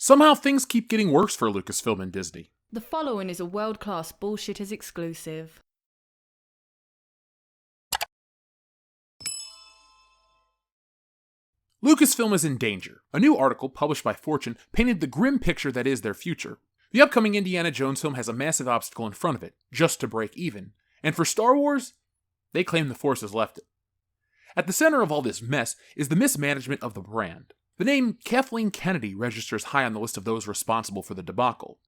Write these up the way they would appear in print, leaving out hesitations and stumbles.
Somehow things keep getting worse for Lucasfilm and Disney. The following is a world-class Bullshitters exclusive. Lucasfilm is in danger. A new article published by Fortune painted the grim picture that is their future. The upcoming Indiana Jones film has a massive obstacle in front of it, just to break even. And for Star Wars, they claim the Force has left it. At the center of all this mess is the mismanagement of the brand. The name Kathleen Kennedy registers high on the list of those responsible for the debacle.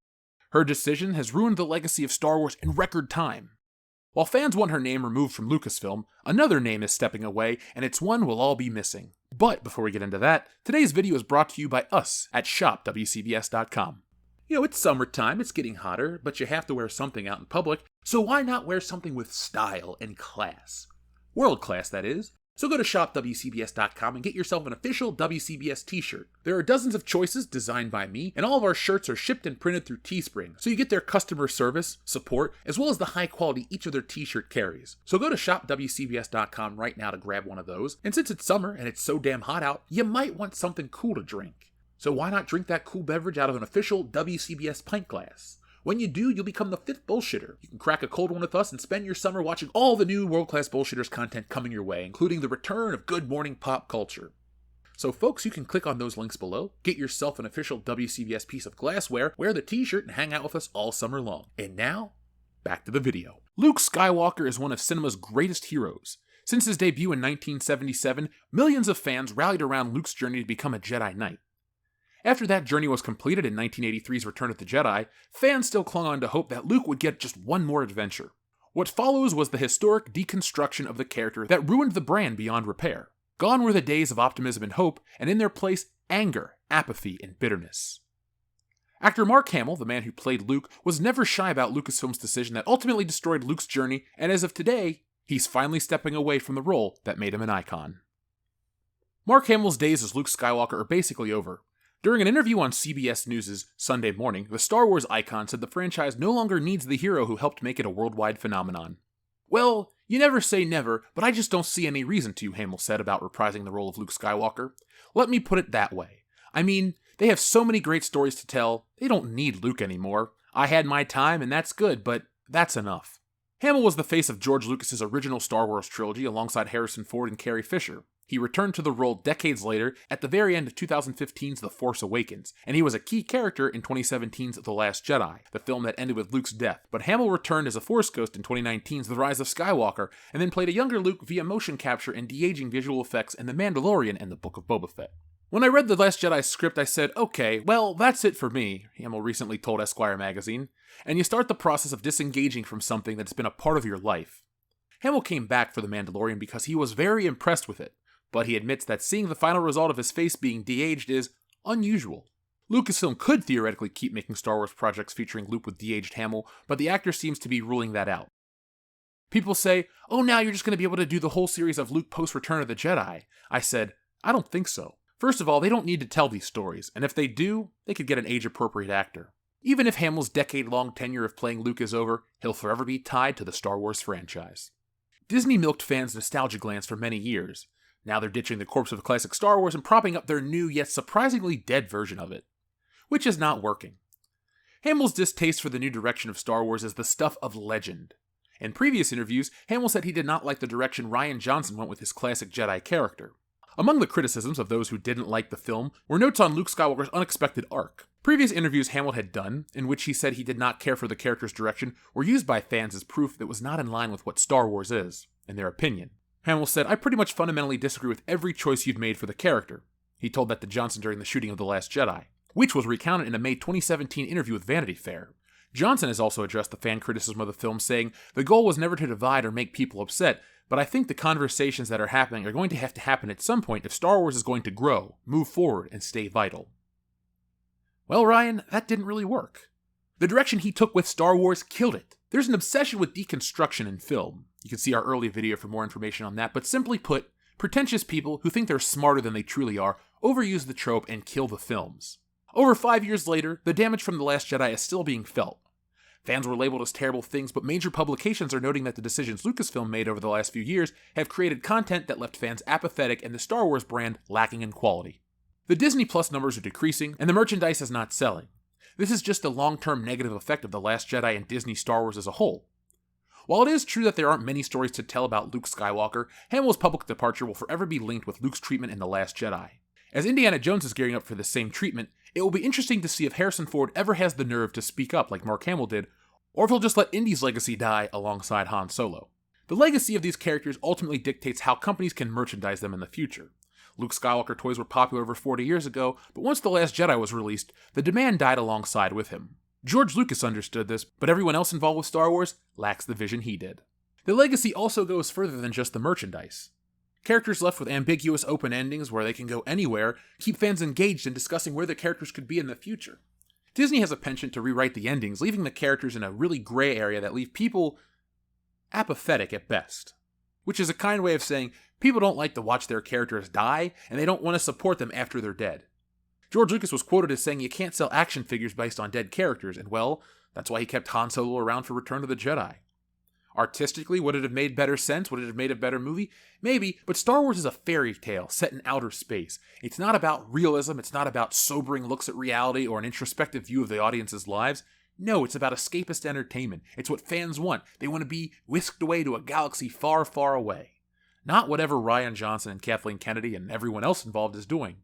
Her decision has ruined the legacy of Star Wars in record time. While fans want her name removed from Lucasfilm, another name is stepping away, and it's one we'll all be missing. But before we get into that, today's video is brought to you by us at shopwcbs.com. You know, it's summertime, it's getting hotter, but you have to wear something out in public, so why not wear something with style and class? World class, that is. So go to shopwcbs.com and get yourself an official WCBS t-shirt. There are dozens of choices designed by me, and all of our shirts are shipped and printed through Teespring, so you get their customer service, support, as well as the high quality each of their t-shirt carries. So go to shopwcbs.com right now to grab one of those, and since it's summer and it's so damn hot out, you might want something cool to drink. So why not drink that cool beverage out of an official WCBS pint glass? When you do, you'll become the fifth bullshitter. You can crack a cold one with us and spend your summer watching all the new world-class bullshitters content coming your way, including the return of Good Morning Pop Culture. So folks, you can click on those links below, get yourself an official WCBS piece of glassware, wear the t-shirt, and hang out with us all summer long. And now, back to the video. Luke Skywalker is one of cinema's greatest heroes. Since his debut in 1977, millions of fans rallied around Luke's journey to become a Jedi Knight. After that journey was completed in 1983's Return of the Jedi, fans still clung on to hope that Luke would get just one more adventure. What follows was the historic deconstruction of the character that ruined the brand beyond repair. Gone were the days of optimism and hope, and in their place, anger, apathy, and bitterness. Actor Mark Hamill, the man who played Luke, was never shy about Lucasfilm's decision that ultimately destroyed Luke's journey, and as of today, he's finally stepping away from the role that made him an icon. Mark Hamill's days as Luke Skywalker are basically over. During an interview on CBS News' Sunday Morning, the Star Wars icon said the franchise no longer needs the hero who helped make it a worldwide phenomenon. Well, you never say never, but I just don't see any reason to, Hamill said about reprising the role of Luke Skywalker. Let me put it that way. I mean, they have so many great stories to tell, they don't need Luke anymore. I had my time and that's good, but that's enough. Hamill was the face of George Lucas's original Star Wars trilogy alongside Harrison Ford and Carrie Fisher. He returned to the role decades later at the very end of 2015's The Force Awakens, and he was a key character in 2017's The Last Jedi, the film that ended with Luke's death. But Hamill returned as a Force ghost in 2019's The Rise of Skywalker, and then played a younger Luke via motion capture and de-aging visual effects in The Mandalorian and The Book of Boba Fett. When I read The Last Jedi script, I said, okay, well, that's it for me, Hamill recently told Esquire magazine, and you start the process of disengaging from something that's been a part of your life. Hamill came back for The Mandalorian because he was very impressed with it, but he admits that seeing the final result of his face being de-aged is unusual. Lucasfilm could theoretically keep making Star Wars projects featuring Luke with de-aged Hamill, but the actor seems to be ruling that out. People say, oh, now you're just going to be able to do the whole series of Luke post-Return of the Jedi. I said, I don't think so. First of all, they don't need to tell these stories, and if they do, they could get an age-appropriate actor. Even if Hamill's decade-long tenure of playing Luke is over, he'll forever be tied to the Star Wars franchise. Disney milked fans' nostalgia glands for many years. Now they're ditching the corpse of classic Star Wars and propping up their new yet surprisingly dead version of it. Which is not working. Hamill's distaste for the new direction of Star Wars is the stuff of legend. In previous interviews, Hamill said he did not like the direction Rian Johnson went with his classic Jedi character. Among the criticisms of those who didn't like the film were notes on Luke Skywalker's unexpected arc. Previous interviews Hamill had done, in which he said he did not care for the character's direction, were used by fans as proof that it was not in line with what Star Wars is, in their opinion. Hamill said, I pretty much fundamentally disagree with every choice you've made for the character. He told that to Johnson during the shooting of The Last Jedi, which was recounted in a May 2017 interview with Vanity Fair. Johnson has also addressed the fan criticism of the film, saying, the goal was never to divide or make people upset, but I think the conversations that are happening are going to have to happen at some point if Star Wars is going to grow, move forward, and stay vital. Well, Ryan, that didn't really work. The direction he took with Star Wars killed it. There's an obsession with deconstruction in film. You can see our early video for more information on that, but simply put, pretentious people who think they're smarter than they truly are overuse the trope and kill the films. Over 5 years later, the damage from The Last Jedi is still being felt. Fans were labeled as terrible things, but major publications are noting that the decisions Lucasfilm made over the last few years have created content that left fans apathetic and the Star Wars brand lacking in quality. The Disney Plus numbers are decreasing, and the merchandise is not selling. This is just a long-term negative effect of The Last Jedi and Disney Star Wars as a whole. While it is true that there aren't many stories to tell about Luke Skywalker, Hamill's public departure will forever be linked with Luke's treatment in The Last Jedi. As Indiana Jones is gearing up for the same treatment, it will be interesting to see if Harrison Ford ever has the nerve to speak up like Mark Hamill did, or if he'll just let Indy's legacy die alongside Han Solo. The legacy of these characters ultimately dictates how companies can merchandise them in the future. Luke Skywalker toys were popular over 40 years ago, but once The Last Jedi was released, the demand died alongside with him. George Lucas understood this, but everyone else involved with Star Wars lacks the vision he did. The legacy also goes further than just the merchandise. Characters left with ambiguous open endings where they can go anywhere keep fans engaged in discussing where the characters could be in the future. Disney has a penchant to rewrite the endings, leaving the characters in a really gray area that leave people apathetic at best. Which is a kind way of saying people don't like to watch their characters die, and they don't want to support them after they're dead. George Lucas was quoted as saying you can't sell action figures based on dead characters, and well, that's why he kept Han Solo around for Return of the Jedi. Artistically, would it have made better sense? Would it have made a better movie? Maybe, but Star Wars is a fairy tale set in outer space. It's not about realism, it's not about sobering looks at reality or an introspective view of the audience's lives. No, it's about escapist entertainment. It's what fans want. They want to be whisked away to a galaxy far, far away. Not whatever Rian Johnson and Kathleen Kennedy and everyone else involved is doing.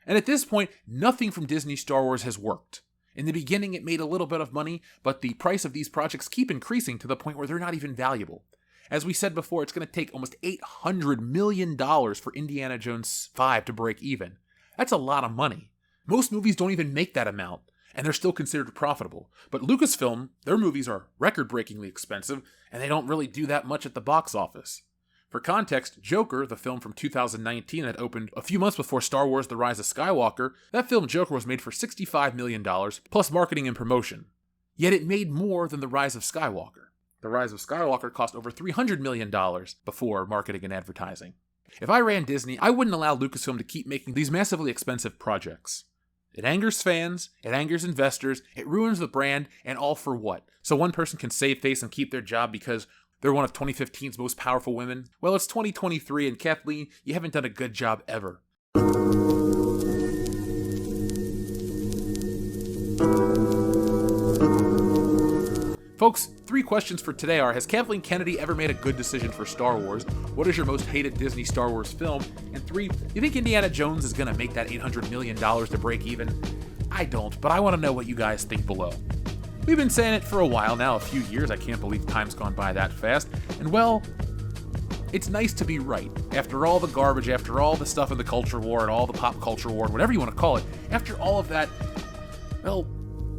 And at this point, nothing from Disney Star Wars has worked. In the beginning, it made a little bit of money, but the price of these projects keep increasing to the point where they're not even valuable. As we said before, it's going to take almost $800 million for Indiana Jones 5 to break even. That's a lot of money. Most movies don't even make that amount, and they're still considered profitable. But Lucasfilm, their movies are record-breakingly expensive, and they don't really do that much at the box office. For context, Joker, the film from 2019 that opened a few months before Star Wars The Rise of Skywalker, that film Joker was made for $65 million, plus marketing and promotion. Yet it made more than The Rise of Skywalker. The Rise of Skywalker cost over $300 million before marketing and advertising. If I ran Disney, I wouldn't allow Lucasfilm to keep making these massively expensive projects. It angers fans, it angers investors, it ruins the brand, and all for what? So one person can save face and keep their job because they're one of 2015's most powerful women? Well, it's 2023, and Kathleen, you haven't done a good job ever. Folks, 3 questions for today are, has Kathleen Kennedy ever made a good decision for Star Wars? What is your most hated Disney Star Wars film? And 3, you think Indiana Jones is going to make that $800 million to break even? I don't, but I want to know what you guys think below. We've been saying it for a while now, a few years. I can't believe time's gone by that fast. And well, it's nice to be right. After all the garbage, after all the stuff in the culture war and all the pop culture war and whatever you want to call it, after all of that, well,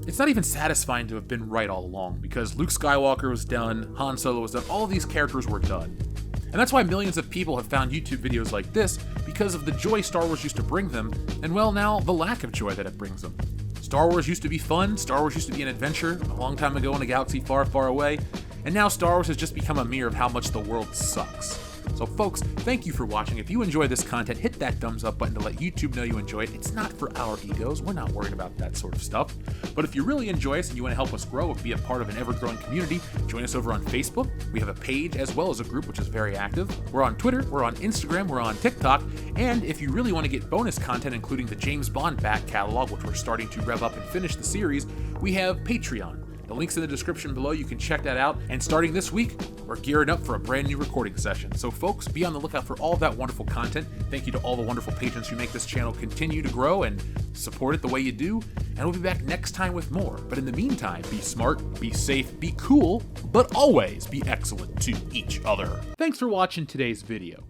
it's not even satisfying to have been right all along, because Luke Skywalker was done, Han Solo was done, all of these characters were done. And that's why millions of people have found YouTube videos like this, because of the joy Star Wars used to bring them, and well, now the lack of joy that it brings them. Star Wars used to be fun, Star Wars used to be an adventure a long time ago in a galaxy far, far away, and now Star Wars has just become a mirror of how much the world sucks. So folks, thank you for watching. If you enjoy this content, hit that thumbs up button to let YouTube know you enjoy it. It's not for our egos, we're not worried about that sort of stuff. But if you really enjoy us and you want to help us grow and be a part of an ever-growing community, join us over on Facebook. We have a page as well as a group which is very active. We're on Twitter, we're on Instagram, we're on TikTok, and if you really want to get bonus content including the James Bond back catalog, which we're starting to rev up and finish the series, we have Patreon. The link's in the description below, you can check that out. And starting this week, we're gearing up for a brand new recording session. So folks, be on the lookout for all of that wonderful content. Thank you to all the wonderful patrons who make this channel continue to grow and support it the way you do. And we'll be back next time with more. But in the meantime, be smart, be safe, be cool, but always be excellent to each other. Thanks for watching today's video.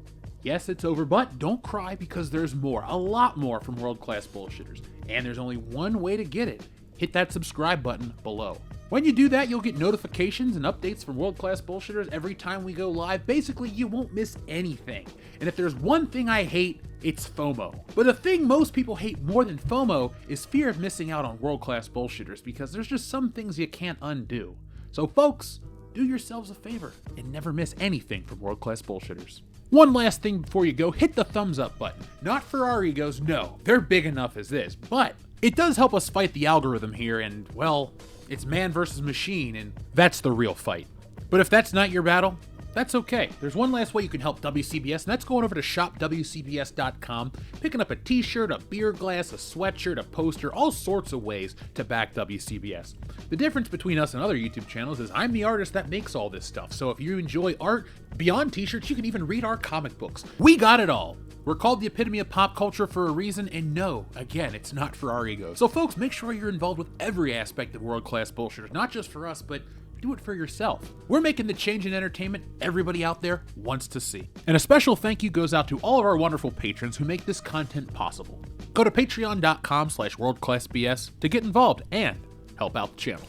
Yes, it's over, but don't cry because there's more, a lot more from World Class Bullshitters. And there's only one way to get it. Hit that subscribe button below. When you do that, you'll get notifications and updates from World Class Bullshitters every time we go live. Basically, you won't miss anything. And if there's one thing I hate, it's FOMO. But the thing most people hate more than FOMO is fear of missing out on World Class Bullshitters, because there's just some things you can't undo. So folks, do yourselves a favor and never miss anything from World Class Bullshitters. One last thing before you go, hit the thumbs up button. Not for our egos, no, they're big enough as this, but it does help us fight the algorithm here, and well, it's man versus machine, and that's the real fight. But if that's not your battle, That's okay. There's one last way you can help WCBS, and that's going over to shopwcbs.com, picking up a t-shirt, a beer glass, a sweatshirt, a poster, all sorts of ways to back WCBS. The difference between us and other YouTube channels is I'm the artist that makes all this stuff, so if you enjoy art beyond t-shirts, you can even read our comic books. We got it all. We're called the epitome of pop culture for a reason, and no, again, it's not for our egos. So folks, make sure you're involved with every aspect of world-class bullshitters, not just for us, but do it for yourself. We're making the change in entertainment everybody out there wants to see. And a special thank you goes out to all of our wonderful patrons who make this content possible. Go to patreon.com/worldclassbs to get involved and help out the channel.